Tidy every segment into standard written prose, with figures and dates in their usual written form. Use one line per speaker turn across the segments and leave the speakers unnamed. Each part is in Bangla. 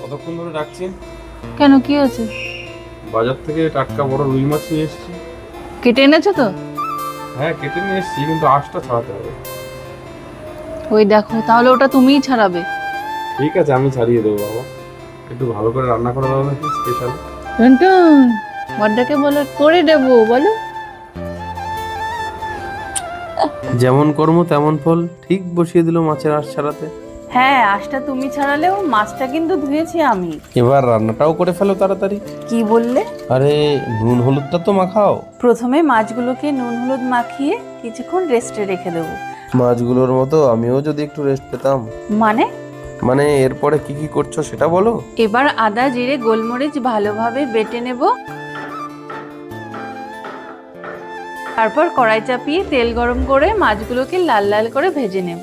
কতক্ষণ ধরে ডাকছি?
কেন, কি হয়েছে?
বাজার থেকে টাটকা বড় রুই মাছ নিয়ে এসেছি।
কেটে এনেছো তো?
হ্যাঁ, কেটে নিয়ে এসেছি, কিন্তু আঁশটা ছাড়াতে হবে।
ওই দেখো, তাহলে ওটা তুমিই ছাড়াবে।
ঠিক আছে, আমি ছাড়িয়ে দেবো বাবা। একটু ভালো করে রান্না করে দাও নাকি, স্পেশাল।
টুনটুন, বড়দাকে বলো করে দেবো, বলো।
যেমন কর্ম তেমন ফল, ঠিক বসিয়ে দিল মাছের আঁশ ছাড়াতে।
হ্যাঁ, আঁশটা তুমি ছাড়ালেও মাছটা কিন্তু ধুয়েছি আমি।
এবার রান্নাটাও করে ফেলো তাড়াতাড়ি।
কি বললে?
আরে, নুন হলুদটা তো মাখাও।
প্রথমে মাছগুলোকে নুন হলুদ মাখিয়ে কিছুক্ষণ রেস্টে রেখে দেবো।
মাছগুলোর মতো আমিও যদি একটু রেস্ট পেতাম।
মানে?
মানে এরপরে কি কি করছো সেটা বলো।
এবার আদা জিরে গোলমরিচ ভালোভাবে বেটে নেব। তারপর কড়াই চাপিয়ে তেল গরম করে মাছগুলোকে লাল লাল করে ভেজে নেব।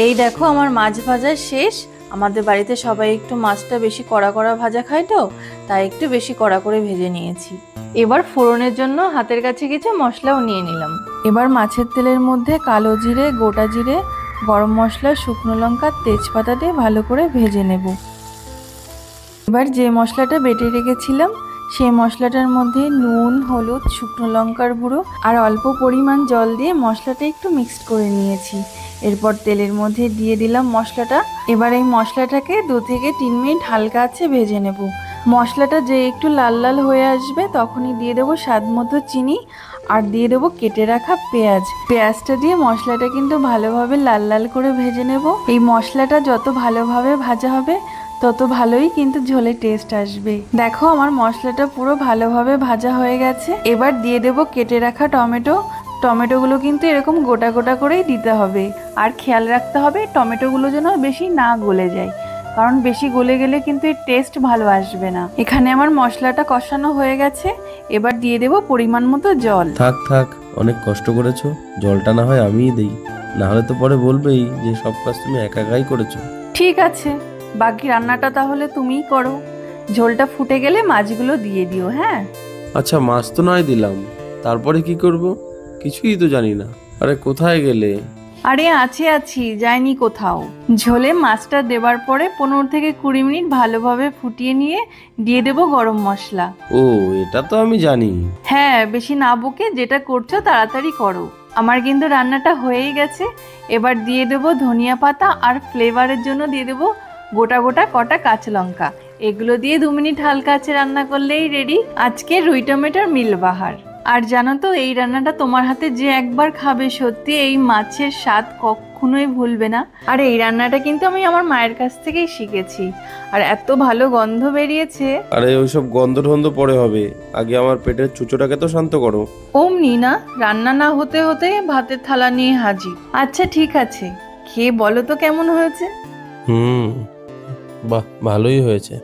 এই দেখো, আমার মাছ ভাজা শেষ। আমাদের বাড়িতে সবাই একটু মাছটা বেশি কড়া কড়া ভাজা খায় তো, তাই একটু বেশি কড়া করে ভেজে নিয়েছি। এবার ফোড়নের জন্য হাতের কাছে কিছু মশলাও নিয়ে নিলাম। এবার মাছের তেলের মধ্যে কালো জিরে, গোটা জিরে, গরম মশলা, শুকনো লঙ্কা, তেজপাতা দিয়ে ভালো করে ভেজে নেব। এবার যে মশলাটা বেটে রেখেছিলাম সেই মশলাটার মধ্যে নুন, হলুদ, শুকনো লঙ্কার গুঁড়ো আর অল্প পরিমাণ জল দিয়ে মশলাটা একটু মিক্সড করে নিয়েছি। এরপর তেলের মধ্যে দিয়ে দিলাম মশলাটা। এবার এই মশলাটাকে 2 থেকে 3 মিনিট হালকা আঁচে ভেজে নেব। মশলাটা যে একটু লাল লাল হয়ে আসবে তখনই দিয়ে দেবো স্বাদ মতো চিনি আর দিয়ে দেবো কেটে রাখা পেঁয়াজ। পেঁয়াজটা দিয়ে মশলাটা কিন্তু ভালোভাবে লাল লাল করে ভেজে নেব। এই মশলাটা যত ভালোভাবে ভাজা হবে তত ভালোই কিন্তু ঝোলের টেস্ট আসবে। দেখো, আমার মশলাটা পুরো ভালোভাবে ভাজা হয়ে গেছে। এবার দিয়ে দেবো কেটে রাখা টমেটো। টমেটোগুলো কিন্তু এরকম গোটা গোটা করেই দিতে হবে। আর খেয়াল রাখতে হবে টমেটোগুলো যেন বেশি না গলে যায়, কারণ বেশি গলে গেলে কিন্তু এর টেস্ট ভালো আসবে না। এখানে আমার মশলাটা কষানো হয়ে গেছে। এবার দিয়ে দেবো পরিমাণ মতো জল।
থাক থাক, অনেক কষ্ট করেছো, জলটা না হয় আমিই দেই, না হলে তো পরে বলবেই যে সব কাজ তুমি একা একাই করেছো।
ঠিক আছে, বাকি রান্নাটা তাহলে তুমিই করো। ঝোলটা ফুটে গেলে মাছগুলো দিয়ে দিও। হ্যাঁ।
আচ্ছা, মাছ তো নয় দিলাম, তারপরে কি করব? কিছুই তো জানি না। আরে কোথায় গেলে?
আরে আছি, যাইনি কোথাও। ঝোলে মাছটা দেবার পরে 15 থেকে 20 মিনিট ভালোভাবে ফুটিয়ে নিয়ে দিয়ে দেবো গরম মশলা।
ও, এটা তো আমি জানি।
হ্যাঁ, বেশি না বকে যেটা করছো তাড়াতাড়ি করো। আমার কিন্তু রান্নাটা হয়েই গেছে। এবার দিয়ে দেবো ধনিয়া পাতা আর ফ্লেভারের জন্য দিয়ে দেবো গোটা গোটা কটা কাঁচা লঙ্কা। এগুলো দিয়ে 2 মিনিট হালকা আছে রান্না করলেই রেডি আজকে রুই টমেটোর মিলবাহার। আর জানো তো, এই রান্নাটা তোমার হাতে যে একবার খাবে সত্যি এই মাছের স্বাদ কখনোই ভুলবে না। আর এই রান্নাটা কিন্তু আমি আমার মায়ের কাছ থেকেই শিখেছি, আর এত ভালো গন্ধ বেরিয়েছে।
আরে ওইসব গন্ধ টন্ধ পরে হবে, আগে আমার পেটের চুচোটাকে তো শান্ত করো।
অমনি না, রান্না না হতে হতে ভাতের থালা নিয়ে হাজির। আচ্ছা ঠিক আছে, খেয়ে বলো তো কেমন হয়েছে।
বাহ, ভালোই হয়েছে।